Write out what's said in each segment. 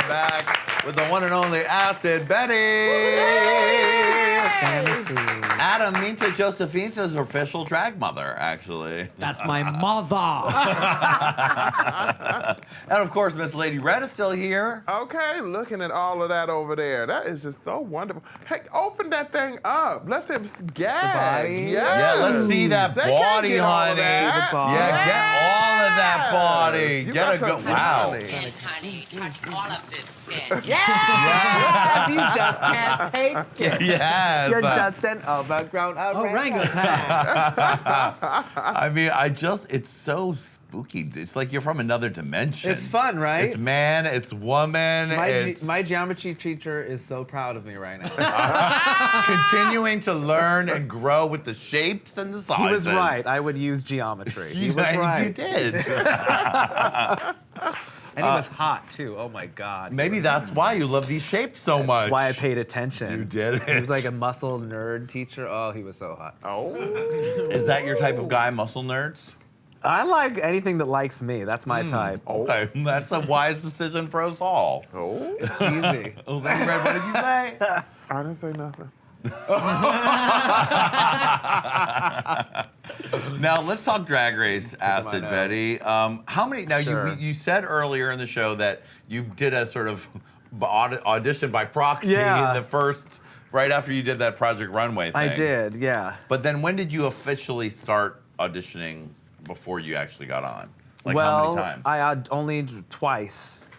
back with the one and only Acid Betty. Adam Minta Josephine's official drag mother, actually. That's my mother. And of course, Miss Lady Red is still here. Okay, looking at all of that over there. That is just so wonderful. Hey, open that thing up. Let them gag. Yes. Yeah, let's see that They can't body, get all of honey. that. Yeah, get all of that body. You Get got a some good. Wow. honey. Skin, honey, touch all of this skin. Yes, you just can't take it. Yes. You're just an overgrown Orangutan. I mean, it's so spooky. It's like you're from another dimension. It's fun, right? It's man, it's woman, My geometry teacher is so proud of me right now. continuing to learn and grow with the shapes and the sizes. He was right. I would use geometry. He was right. You did. And he was hot, too. Oh, my God. Maybe that's why you love these shapes so much. That's why I paid attention. You did. He was like a muscle nerd teacher. Oh, he was so hot. Oh. Is that your type of guy, muscle nerds? I like anything that likes me. That's my type. Okay, that's a wise decision for us all. Oh. Easy. Oh, Lady Red, what did you say? I didn't say nothing. Now let's talk Drag Race, Acid nose. Betty. How many? Now Sure. you said earlier in the show that you did a sort of audition by proxy Yeah. in the first, right after you did that Project Runway thing. I did, yeah. But then when did you officially start auditioning before you actually got on? Like well, how many times? I had only twice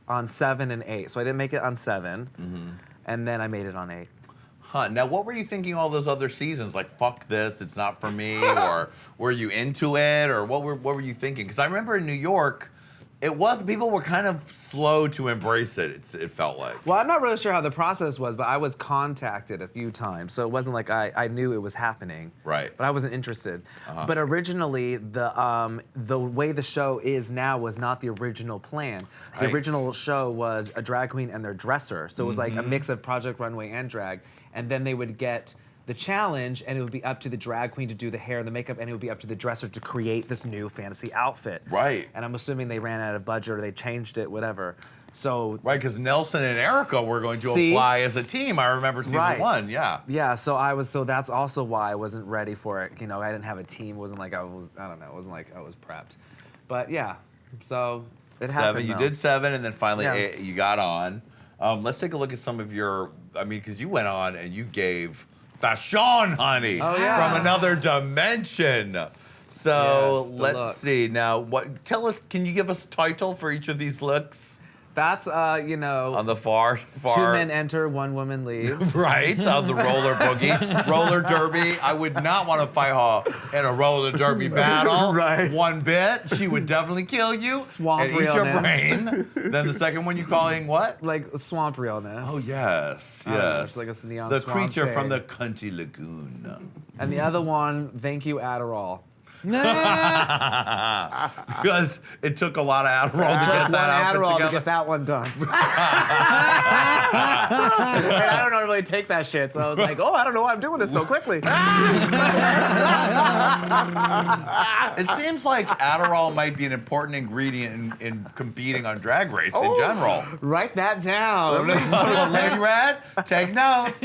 on 7 and 8. So I didn't make it on 7, and then I made it on 8. Huh. Now, what were you thinking all those other seasons? Like, fuck this, it's not for me, or were you into it, or what were you thinking? Because I remember in New York, people were kind of slow to embrace it. It felt like. Well, I'm not really sure how the process was, but I was contacted a few times, so it wasn't like I knew it was happening. Right. But I wasn't interested. But originally, the way the show is now was not the original plan. The Right. original show was a drag queen and their dresser, so it was like a mix of Project Runway and drag, and then they would get the challenge, and it would be up to the drag queen to do the hair and the makeup, and it would be up to the dresser to create this new fantasy outfit. Right. And I'm assuming they ran out of budget or they changed it, whatever. So Right, because Nelson and Erica were going to See? apply as a team. I remember season Right. 1, yeah. yeah, so that's also why I wasn't ready for it. You know, I didn't have a team. It wasn't like I don't know, it wasn't like I was prepped. But yeah, so it happened. 7, you though. did 7, and then finally Yeah. 8, you got on. Let's take a look at some of your, because you went on and you gave fashion, honey, Oh, yeah. from another dimension. So Yes, the let's looks. see. Now, tell us, can you give us a title for each of these looks? That's On the far. 2 men enter, 1 woman leaves. Right, on the roller boogie, roller derby. I would not want to fight her in a roller derby battle. Right. One bit, she would definitely kill you Swamp and eat your realness. brain. Then the second one you calling what? Like swamp realness. Oh yes, I don't know, yes. it's like a neon the swamp creature from the fade. Cunty Lagoon. And the other one, thank you Adderall. Because it took a lot of Adderall to Took get one that outfit Adderall to together. get that one done. And I don't normally take that shit, so I was like, oh, I don't know why I'm doing this so quickly. It seems like Adderall might be an important ingredient in competing on Drag Race in general. Write that down. Lady Red, take notes.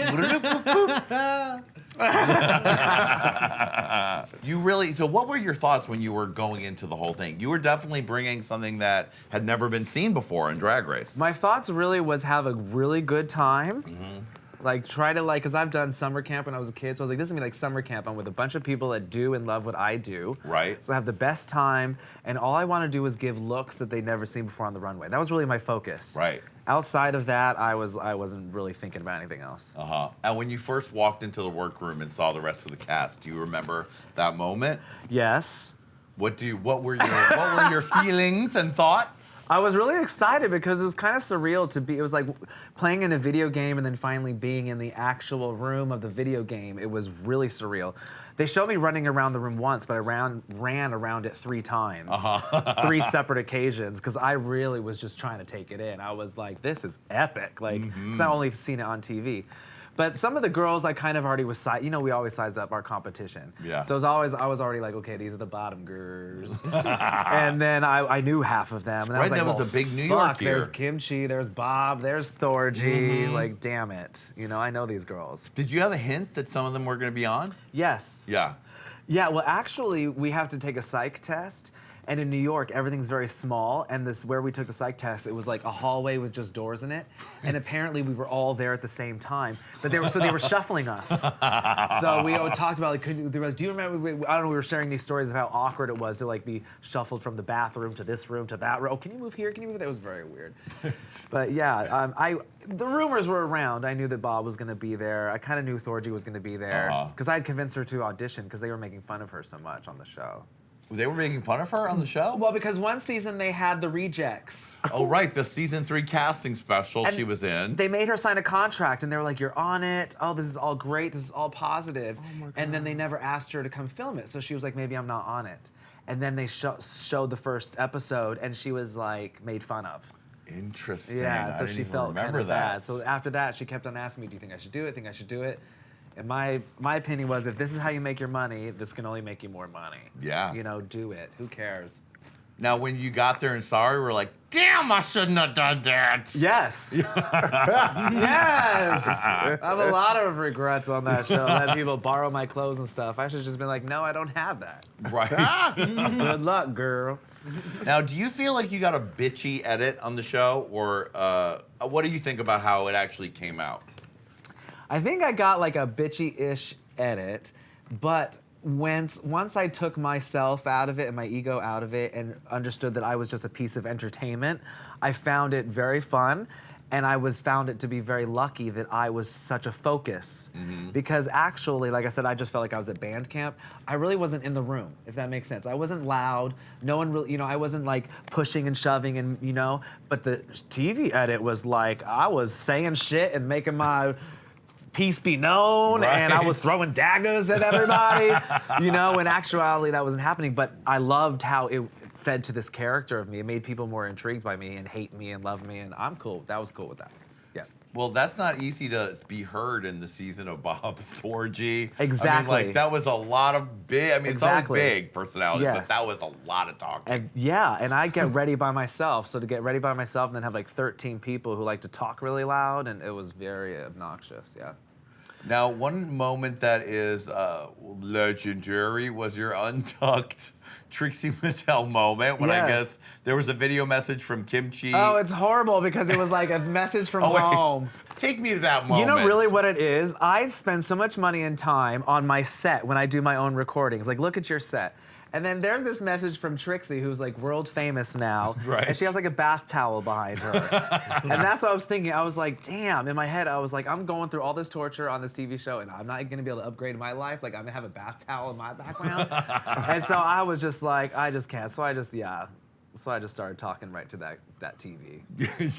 So what were your thoughts when you were going into the whole thing? You were definitely bringing something that had never been seen before in Drag Race. My thoughts really was have a really good time. Like try to because I've done summer camp when I was a kid, so I was like, this is gonna be like summer camp. I'm with a bunch of people that do and love what I do. Right. So I have the best time, and all I want to do is give looks that they'd never seen before on the runway. That was really my focus. Right. Outside of that, I wasn't really thinking about anything else. And when you first walked into the workroom and saw the rest of the cast, do you remember that moment? Yes. What were your feelings and thoughts? I was really excited because it was kind of surreal to be. It was like playing in a video game and then finally being in the actual room of the video game. It was really surreal. They showed me running around the room once, but I ran around it 3 times, 3 separate occasions, because I really was just trying to take it in. I was like, this is epic, like, because I've only seen it on TV. But some of the girls I kind of already was we always size up our competition. Yeah. So I was already like, okay, these are the bottom girls. And then I knew half of them. And I Right, was like, that was well, a big New York fuck, year. there's Kimchi, there's Bob, there's Thorgy. Like, damn it. I know these girls. Did you have a hint that some of them were going to be on? Yes. Yeah. Yeah, well, actually, we have to take a psych test. And in New York, everything's very small. And where we took the psych test, it was like a hallway with just doors in it. And apparently, we were all there at the same time. But they were shuffling us. So we talked about they were like, do you remember? I don't know. We were sharing these stories of how awkward it was to like be shuffled from the bathroom to this room to that room. Oh, can you move here? Can you move there? It was very weird. But yeah, the rumors were around. I knew that Bob was going to be there. I kind of knew Thorgy was going to be there because I had convinced her to audition because they were making fun of her so much on the show. They were making fun of her on the show? Well, because one season they had the rejects. Oh, right, the season 3 casting special And she was in. They made her sign a contract, and they were like, "You're on it. Oh, this is all great. This is all positive." And then they never asked her to come film it, so she was like, "Maybe I'm not on it." And then they showed the first episode, and she was like made fun of. Interesting. Yeah, I so didn't she even felt kind remember of that. bad. So after that, she kept on asking me, "Do you think I should do it? Think I should do it?" And my opinion was, if this is how you make your money, this can only make you more money. Yeah. Do it. Who cares? Now, when you got there and saw her, you were like, damn, I shouldn't have done that. Yes. Yes. I have a lot of regrets on that show. I had people borrow my clothes and stuff. I should have just been like, no, I don't have that. Right. Good luck, girl. Now, do you feel like you got a bitchy edit on the show? Or what do you think about how it actually came out? I think I got like a bitchy-ish edit, but once I took myself out of it and my ego out of it and understood that I was just a piece of entertainment, I found it very fun. And I found it to be very lucky that I was such a focus. Because actually, like I said, I just felt like I was at band camp. I really wasn't in the room, if that makes sense. I wasn't loud. No one really, I wasn't like pushing and shoving and, but the TV edit was like, I was saying shit and making my peace be known, and I was throwing daggers at everybody. In actuality, that wasn't happening. But I loved how it fed to this character of me. It made people more intrigued by me and hate me and love me, and I'm cool. That was cool with that. Yeah. Well, that's not easy to be heard in the season of Bob Thorgy. Exactly. I mean, that was a lot of big, it's always big personality, Yes. but that was a lot of talking. And I get ready by myself. So to get ready by myself and then have like 13 people who like to talk really loud, and it was very obnoxious, yeah. Now, one moment that is legendary was your Untucked Trixie Mattel moment when I Yes. guess there was a video message from Kimchi. Oh, it's horrible because it was like a message from wait. home. Take me to that moment. You know really what it is? I spend so much money and time on my set when I do my own recordings. Like, look at your set. And then there's this message from Trixie, who's like world famous now. Right. And she has like a bath towel behind her. And that's what I was thinking. I was like, damn, in my head, I was like, I'm going through all this torture on this TV show, and I'm not going to be able to upgrade my life. Like, I'm going to have a bath towel in my background. And so I was just like, I just can't. So I just started talking right to that TV.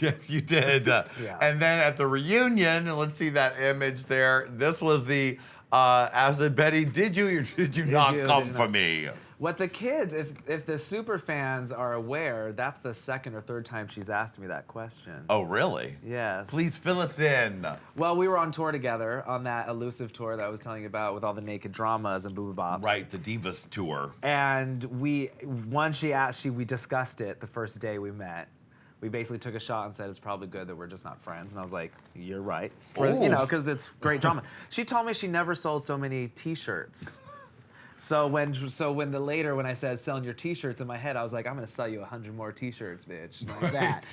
Yes, you did. Yeah. And then at the reunion, let's see that image there. This was the Acid Betty, did you or did you not come for me? What the kids, if the super fans are aware, that's the second or third time she's asked me that question. Oh, really? Yes. Please fill us in. Well, we were on tour together on that elusive tour that I was telling you about with all the naked dramas and boo bops. Right, the Divas tour. And we discussed it the first day we met. We basically took a shot and said it's probably good that we're just not friends. And I was like, you're right. Because it's great drama. She told me she never sold so many T-shirts. So when I said selling your T-shirts in my head, I was like, I'm gonna sell you 100 more T-shirts, bitch, like that.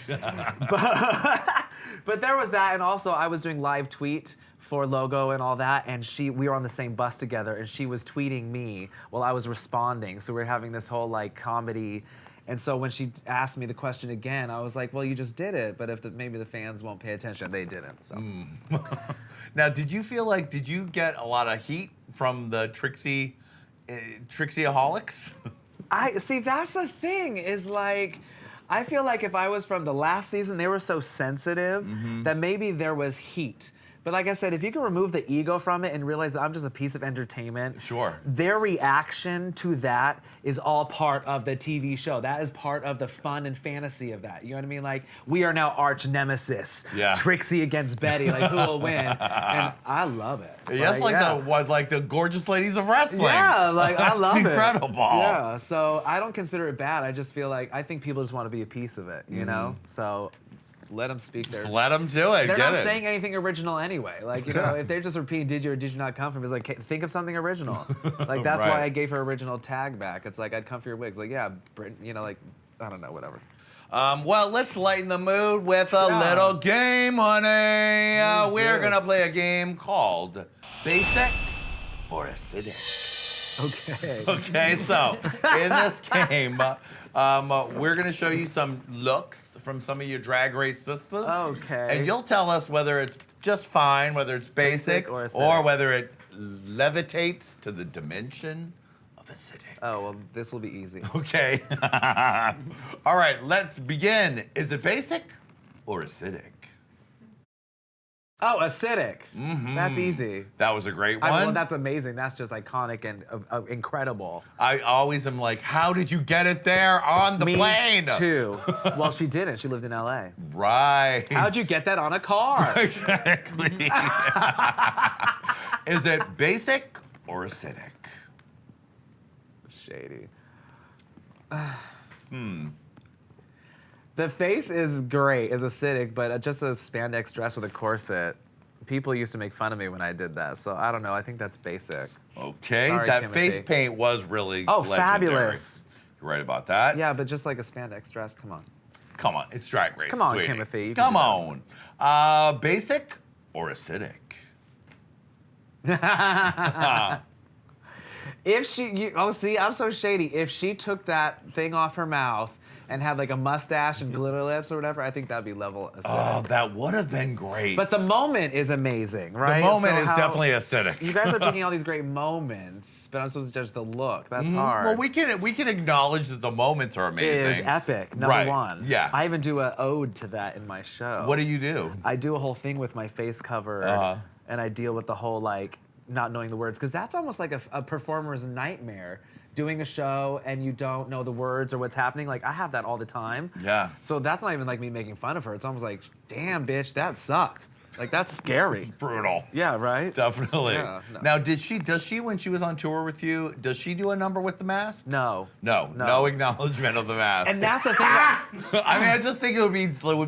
But there was that, and also I was doing live tweet for Logo and all that, and we were on the same bus together, and she was tweeting me while I was responding. So we were having this whole like comedy. And so when she asked me the question again, I was like, well, you just did it, but maybe the fans won't pay attention. They didn't, so. Now, did you get a lot of heat from the Trixieaholics? See, that's the thing, is like, I feel like if I was from the last season, they were so sensitive that maybe there was heat. But like I said, if you can remove the ego from it and realize that I'm just a piece of entertainment, Sure. their reaction to that is all part of the TV show. That is part of the fun and fantasy of that. You know what I mean? Like, we are now arch nemesis. Yeah. Trixie against Betty. Like, who will win? And I love it. Yes, like the gorgeous ladies of wrestling. Yeah, like I love it. Incredible. Yeah, so I don't consider it bad. I just feel like I think people just want to be a piece of it, you know? So let them speak their. Let them do it. They're Get not it. saying anything original anyway. Like, you know, if they're just repeating "Did you or did you not come from?" It's like, think of something original. Like that's Right. why I gave her original tag back. It's like I'd come for your wigs. Like, yeah, you know, like I don't know, whatever. Well, let's lighten the mood with a little game, honey. We're gonna play a game called Basic or Acidic. Okay. Okay, so in this game, we're gonna show you some looks from some of your Drag Race sisters. Okay. And you'll tell us whether it's just fine, whether it's basic, or or acidic. whether it levitates to the dimension of acidic. Oh well, this will be easy. Okay. All right, let's begin. Is it basic or acidic? Oh, acidic. That's easy. That was a great one. Well, that's amazing. That's just iconic and incredible. I always am like, how did you get it there on the Me plane? too. Well, she didn't. She lived in LA. Right. How'd you get that on a car? Exactly. Is it basic or acidic? Shady. The face is great, is acidic, but just a spandex dress with a corset. People used to make fun of me when I did that, so I don't know. I think that's basic. Okay, Sorry, that Timothy. face paint was really Oh, legendary. fabulous. You're right about that. Yeah, but just like a spandex dress. Come on. Come on, it's Drag Race. Come on, sweetie. Timothy, you can Come do that. on. Basic or acidic? If see, I'm so shady. If she took that thing off her mouth and had like a mustache and glitter lips or whatever, I think that'd be level acidic. Oh, that would have been great. But the moment is amazing, right? the moment So is how- definitely acidic. You guys are picking all these great moments, but I'm supposed to judge the look. That's hard. Well, we can acknowledge that the moments are It amazing. is epic, number Right, one. yeah. I even do an ode to that in my show. What do you do? I do a whole thing with my face covered, and I deal with the whole like not knowing the words, because that's almost like a performer's nightmare. Doing a show and you don't know the words or what's happening. Like I have that all the time. Yeah. So that's not even like me making fun of her. It's almost like, damn, bitch, that sucked. Like that's scary. Brutal. Yeah, right? Definitely. Yeah, no. Now, does she when she was on tour with you, does she do a number with the mask? No. No acknowledgement of the mask. And that's the thing. That, I mean, I just think it would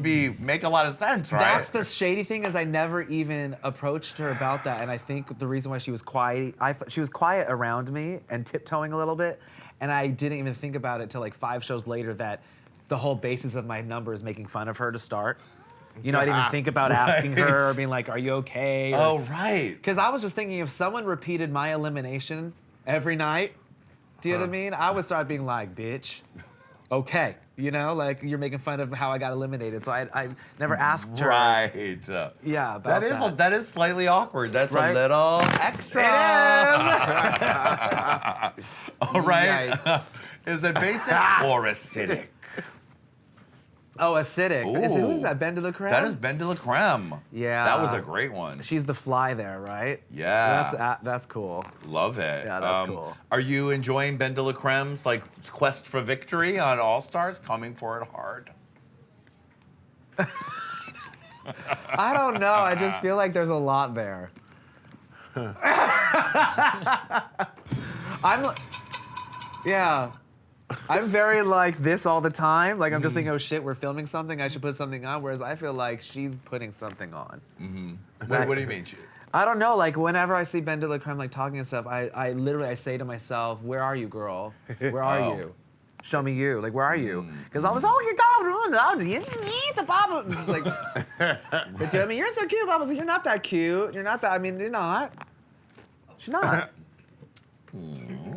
be make a lot of sense, right? That's the shady thing is I never even approached her about that, and I think the reason why she was quiet, she was quiet around me and tiptoeing a little bit, and I didn't even think about it till like 5 shows later that the whole basis of my number is making fun of her to start. You know, I didn't even think about asking her or being like, "Are you okay?" Or, Oh, right. because I was just thinking if someone repeated my elimination every night, do you know what I mean? I would start being like, "Bitch, okay." You know, like you're making fun of how I got eliminated. So I never asked her. Right. Yeah, about that. That is slightly awkward. That's Right? a little extra. It is. All right. Yikes. Is it basic or acidic? Oh, acidic. Who Ooh. is that? Ben de la Creme? That is Ben de la Creme. Yeah. That was a great one. She's the fly there, right? Yeah. That's cool. Love it. Yeah, that's cool. Are you enjoying Ben de la Creme's like quest for victory on All Stars? Coming for it hard. I don't know. I just feel like there's a lot there. Yeah. I'm very like this all the time. Like I'm just thinking, oh shit, we're filming something. I should put something on. Whereas I feel like she's putting something on. What do you mean? I don't know. Like whenever I see Ben de la Creme like talking and stuff, I literally say to myself, "Where are you, girl? Where are you? Show me you. Like where are you?" Because I was you the Baba. It's just like, but you know, I mean, you're so cute, Baba. You're not that cute. You're not that. I mean, you're not. She's not.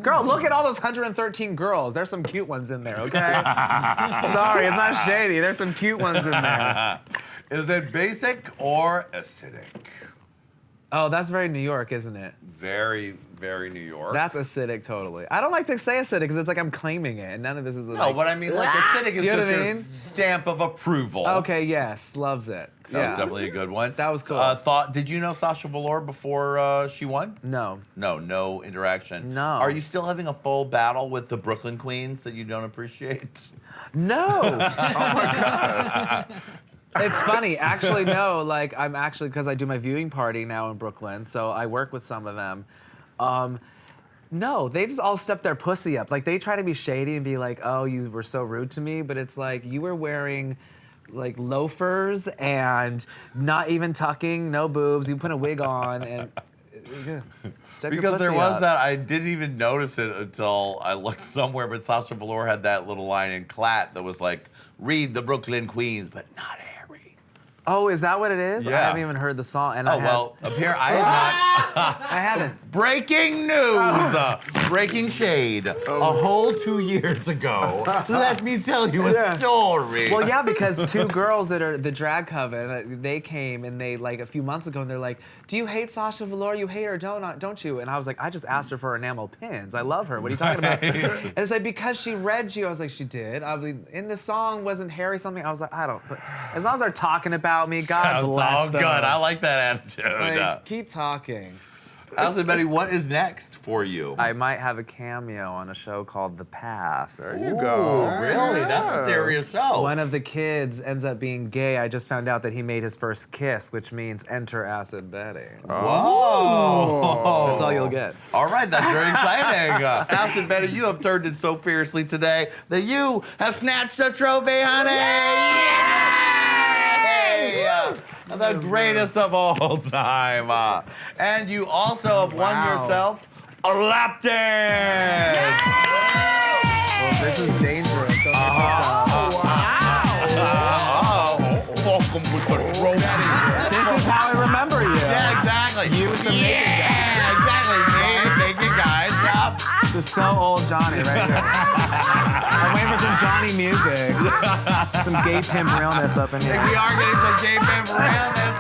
Girl, look at all those 113 girls. There's some cute ones in there, okay? Sorry, it's not shady. There's some cute ones in there. Is it basic or acidic? Oh, that's very New York, isn't it? Very, very New York. That's acidic, totally. I don't like to say acidic because it's like I'm claiming it, and none of this is no, like. but I mean, like, acidic is Do you know just what I your mean? stamp of approval. Okay, yes, loves it. That was definitely a good one. That was cool. Did you know Sasha Velour before she won? No. No interaction. No. Are you still having a full battle with the Brooklyn Queens that you don't appreciate? No. Oh my God. It's funny, actually, no. Like, I'm actually, because I do my viewing party now in Brooklyn, so I work with some of them. No, they've just all stepped their pussy up. Like, they try to be shady and be like, oh, you were so rude to me, but it's like, you were wearing, like, loafers and not even tucking, no boobs, you put a wig on, and step your Because there pussy was up. that, I didn't even notice it until I looked somewhere, but Sasha Velour had that little line in Clat that was like, read the Brooklyn Queens, but not Harry. Oh, is that what it is? I Yeah. haven't even heard the song. And Oh, well, up here, I had not. I haven't. Breaking news! Breaking shade. A whole 2 years ago. Let me tell you a story. Well, yeah, because two girls that are the drag coven, they came and they, like, a few months ago, and they're like, do you hate Sasha Velour? You hate her, don't you? And I was like, I just asked her for enamel pins. I love her. What are you talking about? And it's like, because she read you. I was like, she did. I mean, in the song, wasn't Harry something? I was like, I don't. But as long as they're talking about me, God Sounds bless all them. good. I like that attitude. Like, keep talking. Allison, Betty, what is next for you? I might have a cameo on a show called The Path. There you Ooh, go. really? That's a serious show. One of the kids ends up being gay. I just found out that he made his first kiss, which means enter Acid Betty. Whoa. That's all you'll get. All right, that's very exciting. Allison, Betty, you have turned it so fiercely today that you have snatched a trophy, honey! Yay! The greatest of all time. And you also have won yourself a lap dance! Well, this is dangerous. Don't make yourself. Welcome with the trophy. This is how I remember you. Yeah, exactly. You some naked guy. Yeah, exactly. Me, naked guys. Yep. This is so old Johnny right here. I'm waiting for some Johnny music. Some gay pimp realness up in here. We are getting some gay pimp realness.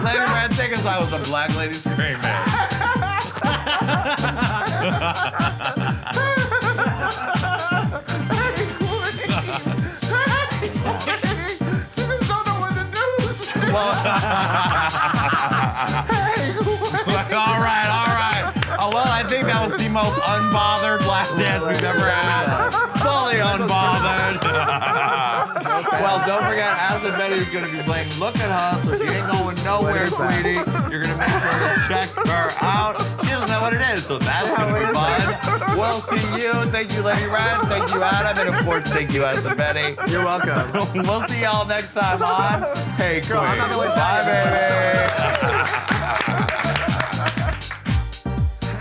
Lady Red, take us out with the Black Lady Screaming. She just don't know what to do. All right. Oh, well, I think that was the most unbothered lap dance we've ever had. Fully unbothered. Well, don't forget, Acid Betty is going to be playing Look at Her, so if you ain't going nowhere, sweetie, you're going to make sure to check her out. She doesn't know what it is, so that's going to be fun. We'll see you. Thank you, Lady Red. Thank you, Adam. And, of course, thank you, Acid Betty. You're welcome. We'll see y'all next time on Hey Qween. Bye, baby.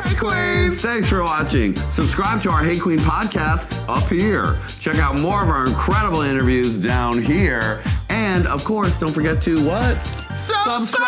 Hey Queens, thanks for watching. Subscribe to our Hey Qween podcast up here. Check out more of our incredible interviews down here. And of course, don't forget to what? Subscribe!